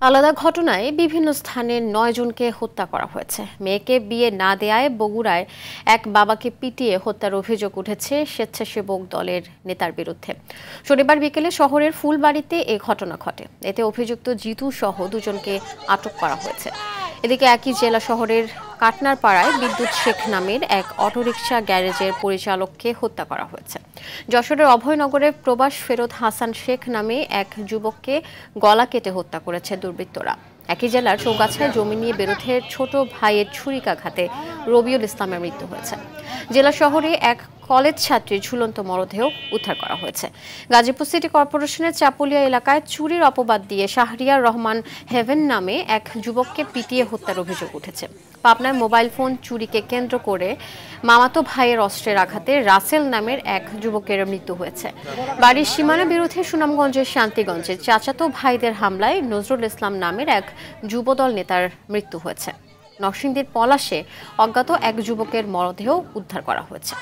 আলাদা ঘটনায় বিভিন্ন স্থানে ৯ জনকে হত্যা করা হয়েছে। মেয়েকে বিয়ে না দেয়ায় বগুড়ায় এক বাবাকে পিটিয়ে হত্যার অভিযোগ উঠেছে স্বেচ্ছাসেবক দলের নেতার বিরুদ্ধে। শনিবার বিকেলে শহরের ফুলবাড়িতে এ ঘটনা ঘটে। এতে অভিযুক্ত জিতু সহ দুজনকে আটক করা হয়েছে। এদিকে একই জেলা শহরের কাটনার পাড়ায় বিদ্যুৎ শেখ নামের এক অটোরিকশা গ্যারেজের পরিচালককে হত্যা করা হয়েছে। যশোরের অভয়নগরে প্রবাস ফেরত হাসান শেখ নামে এক যুবককে গলা কেটে হত্যা করেছে দুর্বৃত্তরা। একই জেলার চৌগাছায় জমি নিয়ে বিরোধের ছোট ভাইয়ের ছুরিকাঘাতে রবিউল ইসলামের মৃত্যু হয়েছে। জেলা শহরে এক কলেজ ছাত্রীর ঝুলন্ত মরদেহ উদ্ধার করা হয়েছে। গাজীপুর সিটি কর্পোরেশনের চাপুলিয়া এলাকায় চুরির অপবাদ দিয়ে শাহরিয়ার রহমান হেভেন নামে এক যুবককে পিটিয়ে হত্যার অভিযোগ উঠেছে। পাবনায় মোবাইল ফোন চুরিকে কেন্দ্র করে মামাতো ভাইয়ের অস্ত্রের আঘাতে রাসেল নামের এক যুবকের মৃত্যু হয়েছে। বাড়ির সীমানা বিরোধে সুনামগঞ্জের শান্তিগঞ্জে চাচাতো ভাইদের হামলায় নজরুল ইসলাম নামের এক যুবদল নেতার মৃত্যু হয়েছে। নরসিংদীর পলাশে অজ্ঞাত এক যুবকের মরদেহ উদ্ধার করা হয়েছে।